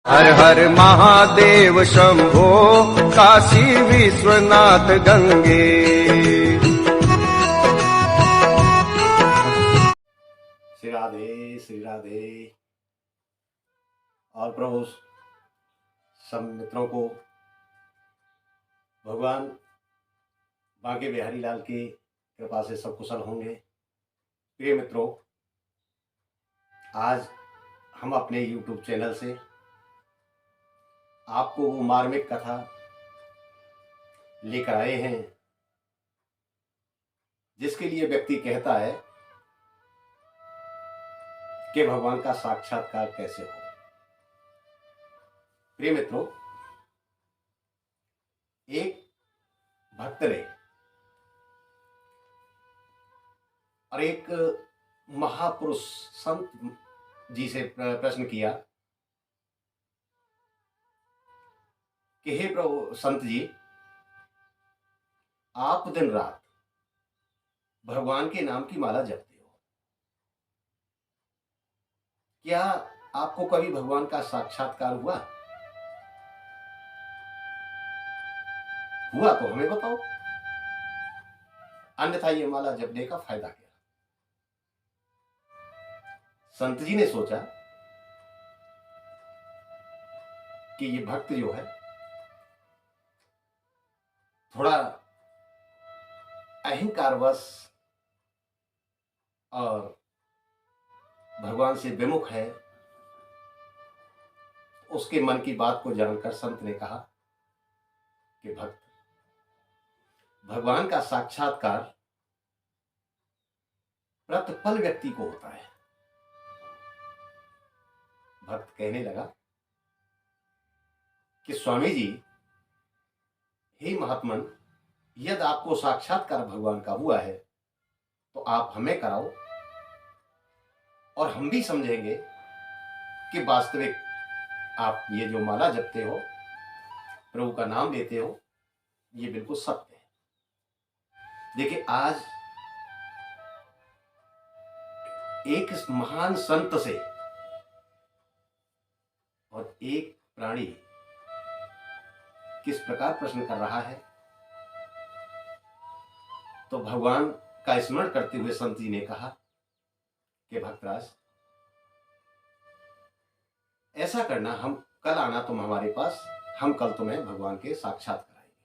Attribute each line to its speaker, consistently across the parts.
Speaker 1: हर हर महादेव शंभो काशी विश्वनाथ गंगे।
Speaker 2: श्री राधे श्री राधे। और प्रभु सब मित्रों को भगवान बांके बिहारी लाल की कृपा से सब कुशल होंगे। प्रिय मित्रों, आज हम अपने YouTube चैनल से आपको वो मार्मिक कथा लेकर आए हैं जिसके लिए व्यक्ति कहता है कि भगवान का साक्षात्कार कैसे हो। प्रिय मित्रों, एक भक्त ने और एक महापुरुष संत जी से प्रश्न किया कि हे प्रभु संत जी, आप दिन रात भगवान के नाम की माला जपते हो, क्या आपको कभी भगवान का साक्षात्कार हुआ? हुआ तो हमें बताओ, अन्यथा ये माला जपने का फायदा क्या? संत जी ने सोचा कि ये भक्त जो है थोड़ा अहंकारवश और भगवान से विमुख है। उसके मन की बात को जानकर संत ने कहा कि भक्त, भगवान का साक्षात्कार प्रतिपल व्यक्ति को होता है। भक्त कहने लगा कि स्वामी जी, हे महात्मन, यदि आपको साक्षात्कार भगवान का हुआ है तो आप हमें कराओ और हम भी समझेंगे कि वास्तविक आप ये जो माला जपते हो, प्रभु का नाम लेते हो, ये बिल्कुल सत्य है। देखिए, आज एक महान संत से और एक प्राणी किस प्रकार प्रश्न कर रहा है, तो भगवान का स्मरण करते हुए संत जी ने कहा कि भक्तराज, ऐसा करना, हम कल आना तुम हमारे पास, हम कल तुम्हें भगवान के साक्षात कराएंगे।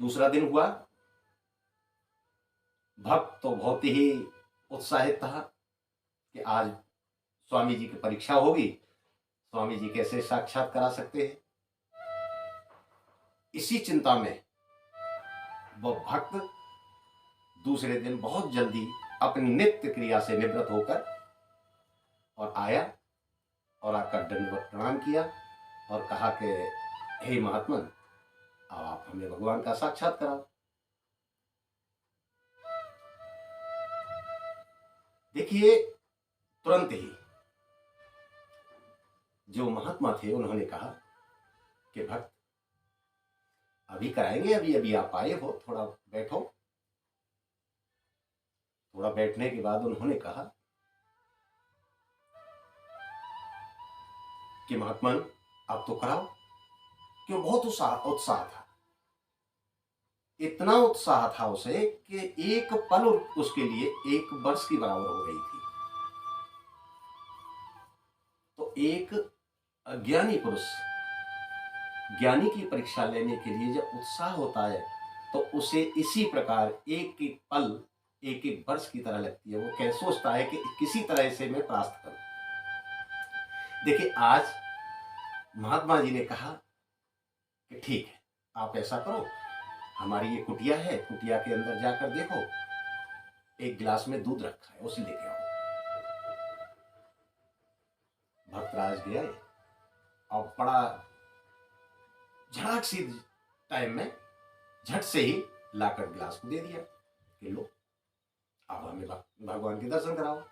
Speaker 2: दूसरा दिन हुआ। भक्त तो बहुत ही उत्साहित था कि आज स्वामी जी की परीक्षा होगी, स्वामी जी कैसे साक्षात करा सकते हैं। इसी चिंता में वह भक्त दूसरे दिन बहुत जल्दी अपनी नित्य क्रिया से निवृत्त होकर और आया और आकर दंडवत प्रणाम किया और कहा कि हे महात्मन, अब आप हमें भगवान का साक्षात कराओ। देखिए, तुरंत ही जो महात्मा थे उन्होंने कहा कि भक्त, अभी कराएंगे, अभी अभी आप आए हो, थोड़ा बैठो। थोड़ा बैठने के बाद उन्होंने कहा कि महात्मन, आप तो कराओ। क्यों? बहुत उत्साह था, इतना उत्साह था उसे कि एक पल उसके लिए 1 वर्ष की बराबर हो गई थी। तो एक अज्ञानी पुरुष ज्ञानी की परीक्षा लेने के लिए जब उत्साह होता है तो उसे इसी प्रकार एक एक पल, एक एक वर्ष की तरह लगती है। वो क्या सोचता है कि किसी तरह से मैं प्राप्त करूं। देखिए, आज महात्मा जी ने कहा कि ठीक है, आप ऐसा करो, हमारी ये कुटिया है, कुटिया के अंदर जाकर देखो, एक गिलास में दूध रखा है, उसे लेके आओ। भक्तराज गए और बड़ा झट सी टाइम में झट से ही लाकर गिलास को दे दिया कि लो, अब हमें भगवान के दर्शन कराओ।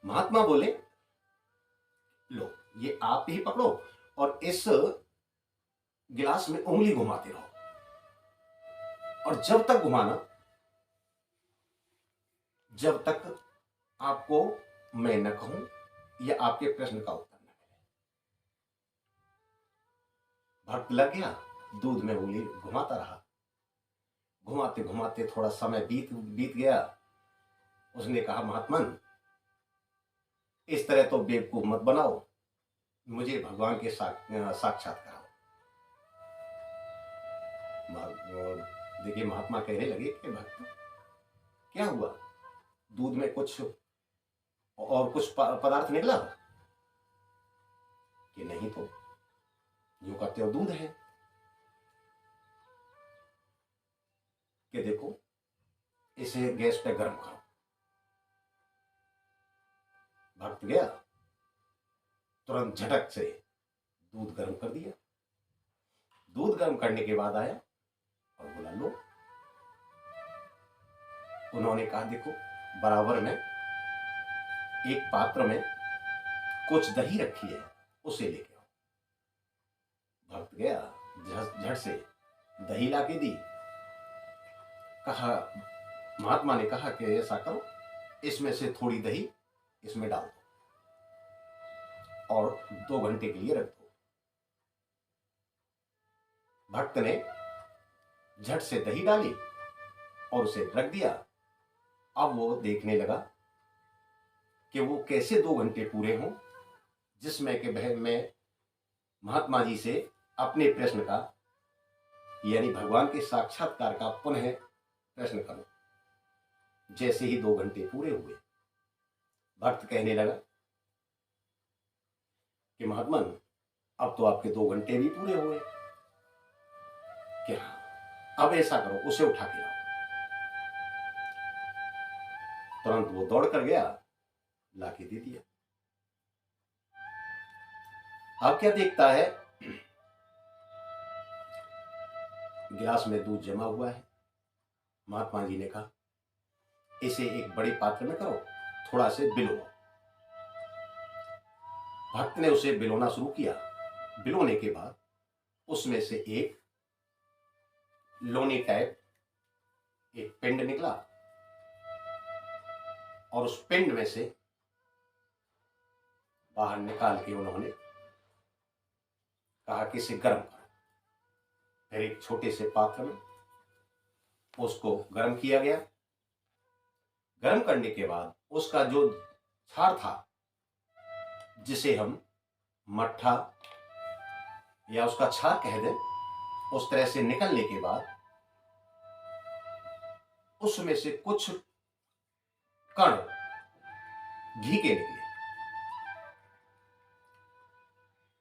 Speaker 2: महात्मा बोले, लो, ये आप ही पकड़ो और इस गिलास में उंगली घुमाते रहो और जब तक घुमाना जब तक आपको मैं न कहूं या आपके प्रश्न का उत्तर न मिले। भक्त लग गया, दूध में उंगली घुमाता रहा। घुमाते घुमाते थोड़ा समय बीत बीत गया। उसने कहा, महात्मन, इस तरह तो बेवकूफ मत बनाओ, मुझे भगवान के साक्षात कराओ। देखिए, महात्मा कहने लगे कि भक्त, क्या हुआ? दूध में कुछ और कुछ पदार्थ निकला? कि नहीं, तो यूं करते हो दूध है। कि देखो, इसे गैस पे गर्म करो। भक्त गया, तुरंत झटक से दूध गर्म कर दिया। दूध गर्म करने के बाद आया और बोला, लो। उन्होंने कहा, देखो, बराबर में एक पात्र में कुछ दही रखी है, उसे लेके आओ। भक्त गया, झट से दही लाके दी। कहा, महात्मा ने कहा कि ऐसा करो, इसमें से थोड़ी दही इसमें डाल दो और 2 घंटे के लिए रख दो। भक्त ने झट से दही डाली और उसे रख दिया। अब वो देखने लगा कि वो कैसे 2 घंटे पूरे हों जिसमें कि मैं महात्मा जी से अपने प्रश्न का, यानी भगवान के साक्षात्कार का पुनः प्रश्न करूं। जैसे ही 2 घंटे पूरे हुए, भक्त कहने लगा कि महात्मन, अब तो आपके 2 घंटे भी पूरे हुए। क्या? अब ऐसा करो, उसे उठा के लाओ। तुरंत वो दौड़ कर गया, लाके दे दिया। अब क्या देखता है, गिलास में दूध जमा हुआ है। महात्मा जी ने कहा, इसे एक बड़े पात्र में करो, थोड़ा से बिलो। भक्त ने उसे बिलोना शुरू किया। बिलोने के बाद उसमें से एक लोनी टाइप एक पिंड निकला और उस पिंड में से बाहर निकाल के उन्होंने कहा कि इसे गर्म करो। फिर एक छोटे से पात्र में उसको गर्म किया गया। गर्म करने के बाद उसका जो छार था, जिसे हम मट्ठा या उसका छार कह दें, उस तरह से निकलने के बाद उसमें से कुछ कण घी के निकले।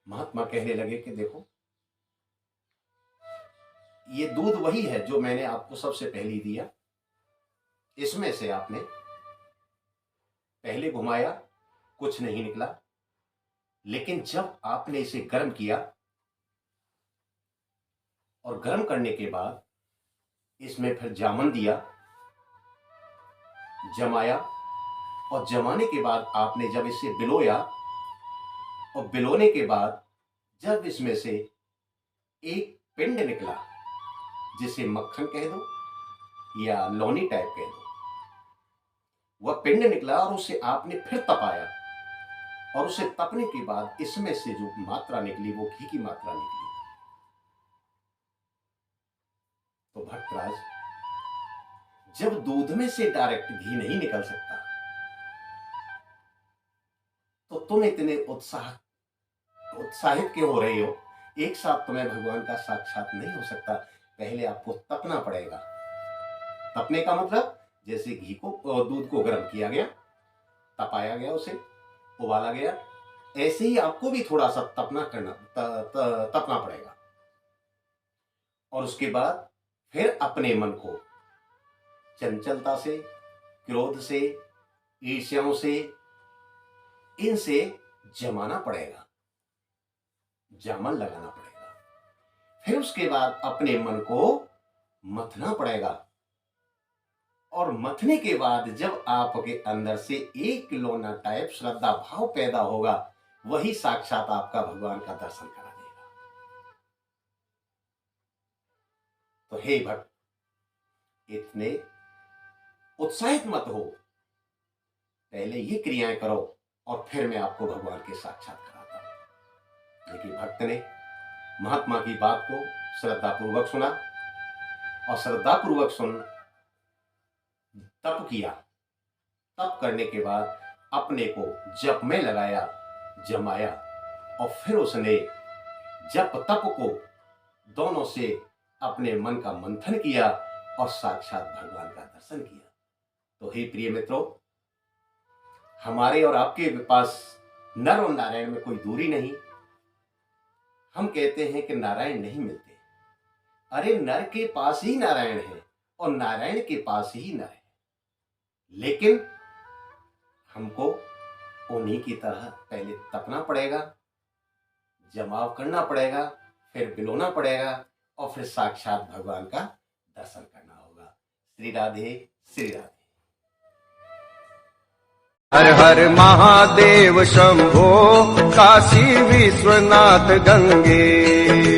Speaker 2: महात्मा कहने लगे कि देखो, ये दूध वही है जो मैंने आपको सबसे पहले दिया। इसमें से आपने पहले घुमाया, कुछ नहीं निकला, लेकिन जब आपने इसे गर्म किया और गर्म करने के बाद इसमें फिर जामन दिया, जमाया, और जमाने के बाद आपने जब इसे बिलोया और बिलोने के बाद जब इसमें से एक पिंड निकला, जिसे मक्खन कह दो या लोनी टाइप कह दो, वह पिंड निकला और उसे आपने फिर तपाया और उसे तपने के बाद इसमें से जो मात्रा निकली वो घी की मात्रा निकली। तो भक्तराज, जब दूध में से डायरेक्ट घी नहीं निकल सकता, तो तुम इतने उत्साहित क्यों हो रहे हो? एक साथ तुम्हें भगवान का साक्षात नहीं हो सकता, पहले आपको तपना पड़ेगा। तपने का मतलब, जैसे घी को, दूध को गर्म किया गया, तपाया गया, उसे उबाला गया, ऐसे ही आपको भी थोड़ा सा तपना पड़ेगा। और उसके बाद फिर अपने मन को चंचलता से, क्रोध से, ईर्ष्याओं से, इनसे जमाना पड़ेगा, जामन लगाना पड़ेगा। फिर उसके बाद अपने मन को मथना पड़ेगा और मथने के बाद जब आपके अंदर से एक लोना टाइप श्रद्धा भाव पैदा होगा, वही साक्षात आपका भगवान का दर्शन करा देगा। तो हे भक्त, इतने उत्साहित मत हो पहले ये क्रियाएं करो और फिर मैं आपको भगवान के साक्षात कराता हूं। लेकिन भक्त ने महात्मा की बात को श्रद्धापूर्वक सुना और श्रद्धापूर्वक सुन तप किया। तप करने के बाद अपने को जप में लगाया, जमाया और फिर उसने जप तप को दोनों से अपने मन का मंथन किया और साक्षात भगवान का दर्शन किया। तो हे प्रिय मित्रों, हमारे और आपके पास नर और नारायण में कोई दूरी नहीं। हम कहते हैं कि नारायण नहीं मिलते। अरे नर के पास ही नारायण है और नारायण के पास ही नर है, लेकिन हमको उन्हीं की तरह पहले तपना पड़ेगा, जमाव करना पड़ेगा, फिर बिलोना पड़ेगा और फिर साक्षात भगवान का दर्शन करना होगा। श्री राधे श्री राधे।
Speaker 1: हर हर महादेव शंभो काशी विश्वनाथ गंगे।